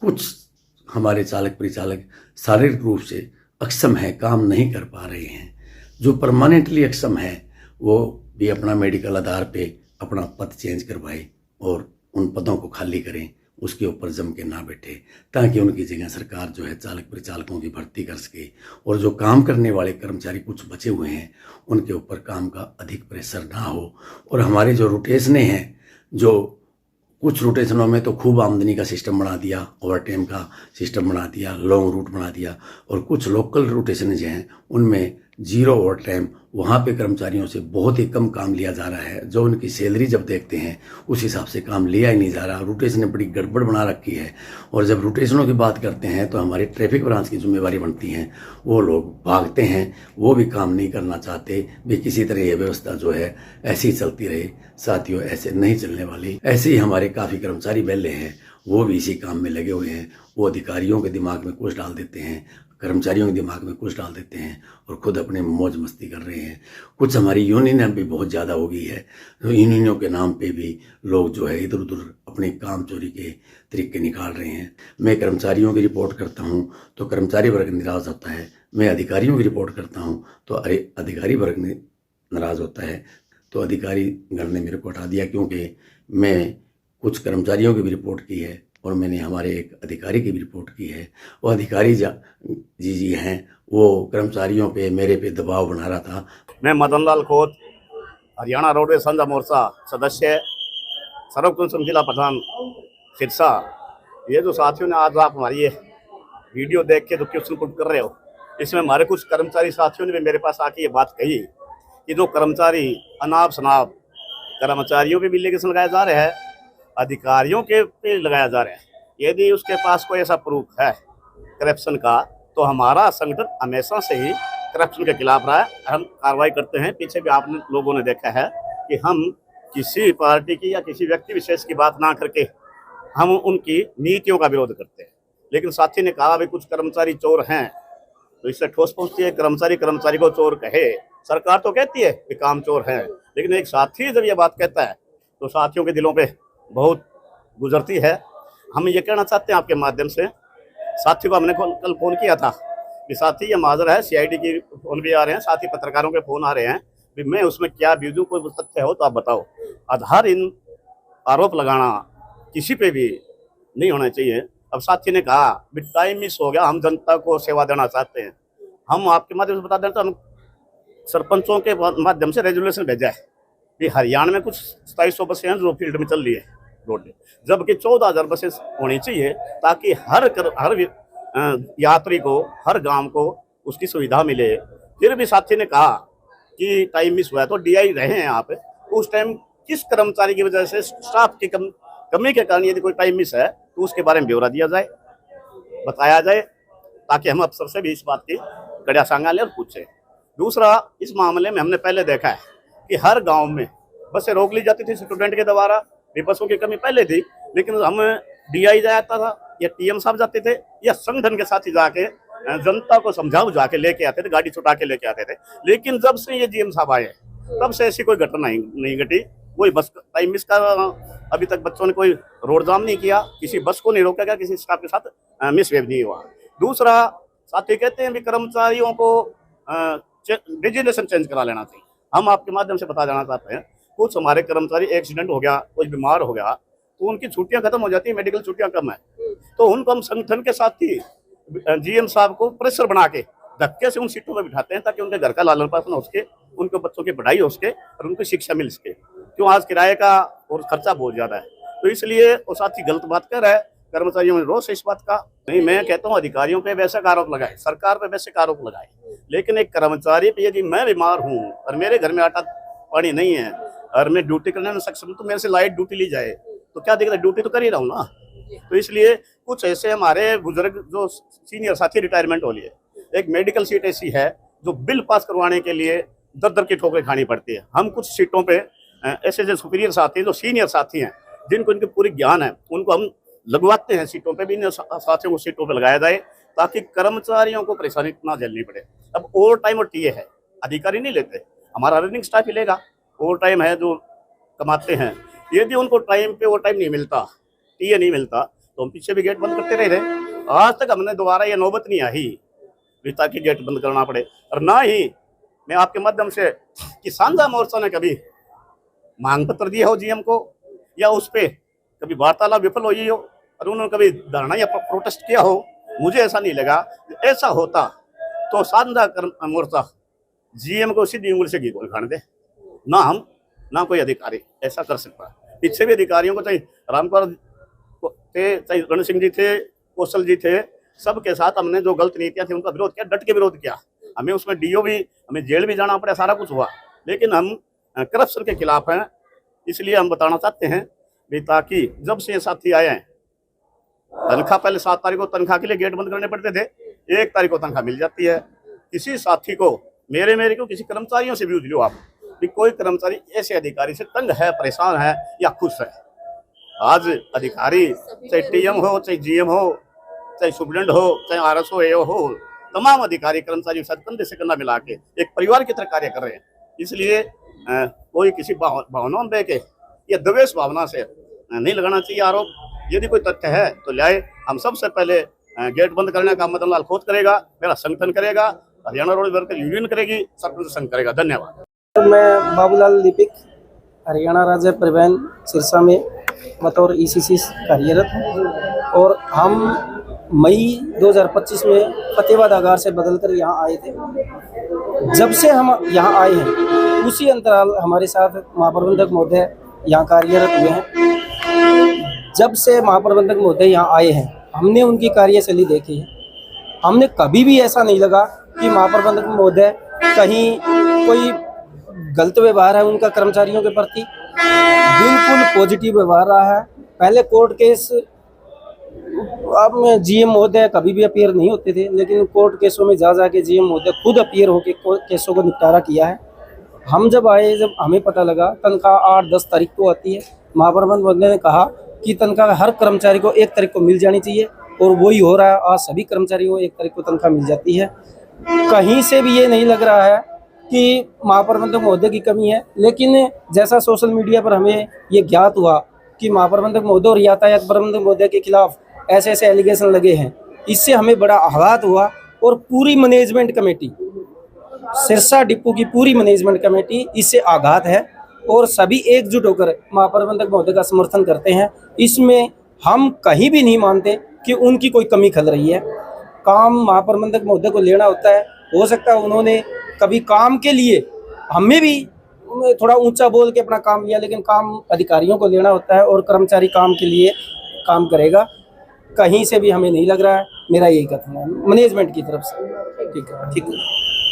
कुछ हमारे चालक परिचालक शारीरिक रूप से अक्षम है, काम नहीं कर पा रहे हैं। जो परमानेंटली अक्षम है वो भी अपना मेडिकल आधार पे अपना पद चेंज करवाए और उन पदों को खाली करें, उसके ऊपर जम के ना बैठे, ताकि उनकी जगह सरकार जो है चालक परिचालकों की भर्ती कर सके। और जो काम करने वाले कर्मचारी कुछ बचे हुए हैं उनके ऊपर काम का अधिक प्रेशर ना हो। और हमारे जो रोटेशनें हैं, जो कुछ रोटेशनों में तो खूब आमदनी का सिस्टम बना दिया, ओवर टाइम का सिस्टम बना दिया, लॉन्ग रूट बना दिया, और कुछ लोकल रोटेशन जो हैं उनमें जीरो ओवर टाइम, वहाँ पे कर्मचारियों से बहुत ही कम काम लिया जा रहा है। जो उनकी सैलरी जब देखते हैं उस हिसाब से काम लिया ही नहीं जा रहा। रोटेशनें बड़ी गड़बड़ बना रखी है। और जब रोटेशनों की बात करते हैं तो हमारी ट्रैफिक ब्रांच की जिम्मेवारी बनती है, वो लोग भागते हैं, वो भी काम नहीं करना चाहते। भी किसी तरह ये व्यवस्था जो है ऐसी ही चलती रहे। साथियों, ऐसे नहीं चलने वाली। ऐसे ही हमारे काफ़ी कर्मचारी बैले हैं, वो भी इसी काम में लगे हुए हैं। वो अधिकारियों के दिमाग में कुछ डाल देते हैं, कर्मचारियों के दिमाग में कुछ डाल देते हैं और खुद अपने मौज मस्ती कर रहे हैं। कुछ हमारी यूनियन भी बहुत ज़्यादा हो गई है। यूनियनों के नाम पे भी लोग जो है इधर उधर अपने काम चोरी के तरीके निकाल रहे हैं। मैं कर्मचारियों की रिपोर्ट करता हूँ तो कर्मचारी वर्ग निराश होता है। मैं अधिकारियों की रिपोर्ट करता हूँ तो अधिकारी वर्ग नाराज़ होता है। तो अधिकारी गण ने मेरे को हटा दिया, क्योंकि मैं कुछ कर्मचारियों की भी रिपोर्ट की है और मैंने हमारे एक अधिकारी की भी रिपोर्ट की है। वो अधिकारी जी हैं, वो कर्मचारियों पे मेरे पे दबाव बना रहा था। मैं मदन लाल खोत, हरियाणा रोडवेज संघ मोर्चा सदस्य, सर्वकुशल जिला प्रधान सिरसा। ये जो साथियों ने आज आप हमारी ये वीडियो देख के जो क्वेश्चन पुट कर रहे हो, इसमें हमारे कुछ कर्मचारी साथियों ने भी मेरे पास आके ये बात कही कि जो कर्मचारी अनाप शनाप कर्मचारियों पे भी एलिगेशन लगाया जा रहा है, अधिकारियों के पे लगाया जा रहा है। यदि उसके पास कोई ऐसा प्रूफ है करप्शन का, तो हमारा संगठन हमेशा से ही करप्शन के खिलाफ रहा है। हम कार्रवाई करते हैं। पीछे भी आप लोगों ने देखा है कि हम किसी पार्टी की या किसी व्यक्ति विशेष की बात ना करके हम उनकी नीतियों का विरोध करते हैं। लेकिन साथी ने कहा भाई कुछ कर्मचारी चोर हैं, तो इससे ठोस पहुंचती है। कर्मचारी को चोर कहे, सरकार तो कहती है कि काम चोर है, लेकिन एक साथी जब ये बात कहता है तो साथियों के दिलों पे बहुत गुजरती है। हम ये कहना चाहते हैं आपके माध्यम से, साथी को हमने कल फोन किया था कि साथी ये माजर है, सीआईडी की फोन भी आ रहे हैं, साथी पत्रकारों के फोन आ रहे हैं, भी मैं उसमें क्या बीजू, कोई तथ्य हो तो आप बताओ। आधार इन आरोप लगाना किसी पे भी नहीं होना चाहिए। अब साथी ने कहा भी टाइम मिस हो गया, हम जनता को सेवा देना चाहते हैं। हम आपके माध्यम से बता दें तो हम सरपंचों के माध्यम से रेजोल्यूशन भेजा है कि हरियाणा में कुछ 2700 बसें हैं जो फील्ड में चल रही है रोड पे, जबकि 14,000 बसें होनी चाहिए, ताकि हर यात्री को, हर गांव को उसकी सुविधा मिले। फिर भी साथी ने कहा कि टाइम मिस हुआ है, तो डीआई रहे हैं आप, उस टाइम किस कर्मचारी की वजह से, स्टाफ की कमी के कारण यदि कोई टाइम मिस है तो उसके बारे में ब्यौरा दिया जाए, बताया जाए, ताकि हम अफसर से भी इस बात की कड़िया सांगा लें और पूछें। दूसरा, इस मामले में हमने पहले देखा है कि हर गांव में बसें रोक ली जाती थी स्टूडेंट के द्वारा। बसों की कमी पहले थी, लेकिन हम डीआई जाता था या टीएम साहब जाते थे या संगठन के साथ ही जाके जनता को समझा बुझा के लेके आते थे, गाड़ी छुटा के लेके आते थे। लेकिन जब से ये जीएम साहब आए तब से ऐसी कोई घटना नहीं घटी। कोई बस टाइम मिस का अभी तक बच्चों ने कोई रोड जाम नहीं किया, किसी बस को नहीं रोका गया, किसी स्टाफ के साथ मिसबिहेव नहीं हुआ। दूसरा, साथी कहते हैं भी कर्मचारियों को डिजिग्नेशन चेंज करा लेना चाहिए। हम आपके माध्यम से बता देना चाहते हैं, कुछ हमारे कर्मचारी एक्सीडेंट हो गया, कुछ बीमार हो गया, तो उनकी छुट्टियां खत्म हो जाती है, मेडिकल छुट्टियां कम है, तो उनको हम संगठन के साथ ही जीएम साहब को प्रेशर बना के धक्के से उन सीटों पर बिठाते हैं, ताकि उनके घर का लालन पालन हो सके, उनके बच्चों की पढ़ाई हो सके और उनको शिक्षा मिल सके। क्यों, आज किराए का और खर्चा बहुत ज्यादा है, तो इसलिए वो साथी गलत बात कर रहा है। कर्मचारियों में रोष है इस बात का। नहीं, मैं कहता हूँ अधिकारियों पे वैसे आरोप लगाए, सरकार पे वैसे आरोप लगाए, लेकिन एक कर्मचारी पे यदि मैं बीमार हूँ और मेरे घर में आटा पानी नहीं है और मैं ड्यूटी करने में सक्षम हूँ, तो मेरे से लाइट ड्यूटी ली जाए तो क्या दिक्कत है, ड्यूटी तो कर ही रहा हूँ ना। तो इसलिए कुछ ऐसे हमारे बुजुर्ग जो सीनियर साथी रिटायरमेंट हो लिए, एक मेडिकल सीट ऐसी है जो बिल पास करवाने के लिए दर दर की ठोकरें खानी पड़ती है। हम कुछ सीटों पे ऐसे जो सुपीरियर साथी हैं, जो सीनियर साथी हैं, जिनको इनके पूरी ज्ञान है, उनको हम लगवाते हैं सीटों पे भी। इन साथियों को सीटों पे लगाया जाए ताकि कर्मचारियों को परेशानी ना झेलनी पड़े। अब ओवर टाइम और टीए है, अधिकारी नहीं लेते, हमारा रनिंग स्टाफ ही लेगा। ओवर टाइम है जो कमाते हैं, यदि उनको टाइम पे ओवर टाइम नहीं मिलता, टीए नहीं मिलता, तो हम पीछे भी गेट बंद करते रहे थे। आज तक हमने दोबारा ये नौबत नहीं आई भी ताकि गेट बंद करना पड़े। और ना ही मैं आपके माध्यम से कि साझा मोर्चा ने कभी मांग पत्र दिया हो जीएम को, या उस पर कभी वार्तालाप विफल हुई हो और उन्होंने कभी धरना या प्रोटेस्ट किया हो। मुझे ऐसा नहीं लगा। ऐसा होता तो साझा मोर्चा जीएम को सीधी उंगली से घी गोल खाने दे, ना हम ना कोई अधिकारी ऐसा कर सकता। पीछे भी अधिकारियों को, चाहे रामकुमार थे, चाहे रण सिंह जी थे, कौशल जी थे, सबके साथ हमने जो गलत नीतियां थी उनका विरोध किया, डट के विरोध किया। हमें उसमें डीओ भी, हमें जेल भी जाना पड़ा, सारा कुछ हुआ, लेकिन हम करप्शन के खिलाफ हैं। इसलिए हम बताना चाहते हैं भी ताकि जब से ये साथी आए हैं, तनख्वाह पहले 7 तारीख को तनख्वाह के लिए गेट बंद करने पड़ते थे, 1 तारीख को तनख्वाह मिल जाती है। किसी साथी को, मेरे को किसी कर्मचारियों से भी पूछ लो आप कि कोई कर्मचारी ऐसे अधिकारी से तंग है, परेशान है या खुश है। आज अधिकारी चाहे टीएम हो, चाहे जीएम हो, चाहे सुप्रिटेंडेंट हो, चाहे आरएसओ एओ हो, तमाम अधिकारी कर्मचारियों के साथ कंधे से कंधा मिला के एक परिवार की तरह कार्य कर रहे हैं। इसलिए कोई किसी भावनाओं में के या द्वेष भावना से नहीं लगाना चाहिए आरोप। यदि कोई तथ्य है तो लाए। हम सबसे पहले गेट बंद करने का मदन लाल खोत करेगा, मेरा संगठन करेगा, हरियाणा रोड वर्कर यूनियन करेगी, सरपंच संघ करेगा। धन्यवाद। मैं बाबूलाल लिपिक, हरियाणा राज्य परिवहन सिरसा में बतौर ईसीसी कार्यरत हूँ और हम मई 2025 में फतेहाबाद आगार से बदलकर यहाँ आए थे। जब से हम यहाँ आए हैं उसी अंतराल हमारे साथ महाप्रबंधक महोदय यहाँ कार्यरत हुए हैं। जब से महाप्रबंधक महोदय यहाँ आए हैं हमने उनकी कार्यशैली देखी है। हमने कभी भी ऐसा नहीं लगा कि महाप्रबंधक महोदय कहीं कोई गलत व्यवहार है उनका कर्मचारियों के प्रति। बिल्कुल पॉजिटिव व्यवहार रहा है। पहले कोर्ट केस, अब जीएम महोदय कभी भी अपीयर नहीं होते थे, लेकिन कोर्ट केसों में जा के जीएम महोदय खुद अपीयर होकर केसों को निपटारा किया है। हम जब आए, जब हमें पता लगा तनख्वाह 8-10 तारीख को आती है, महाप्रबंधक महोदय ने कहा कि तनख्वाह हर कर्मचारी को 1 तारीख को मिल जानी चाहिए और वही हो रहा है। आज सभी कर्मचारियों को 1 तारीख को तनख्वाह मिल जाती है। कहीं से भी ये नहीं लग रहा है कि महाप्रबंधक महोदय की कमी है। लेकिन जैसा सोशल मीडिया पर हमें ये ज्ञात हुआ कि महाप्रबंधक महोदय और यातायात प्रबंधक महोदय के खिलाफ ऐसे एलिगेशन लगे हैं, इससे हमें बड़ा आघात हुआ। और पूरी मैनेजमेंट कमेटी, सिरसा डिपो की पूरी मैनेजमेंट कमेटी इससे आघात है और सभी एकजुट होकर महाप्रबंधक महोदय का समर्थन करते हैं। इसमें हम कहीं भी नहीं मानते कि उनकी कोई कमी खल रही है। काम महाप्रबंधक महोदय को लेना होता है। हो सकता है उन्होंने कभी काम के लिए हमें भी थोड़ा ऊंचा बोल के अपना काम लिया, लेकिन काम अधिकारियों को लेना होता है और कर्मचारी काम के लिए काम करेगा। कहीं से भी हमें नहीं लग रहा है। मेरा यही कथन है मैनेजमेंट की तरफ से। ठीक है।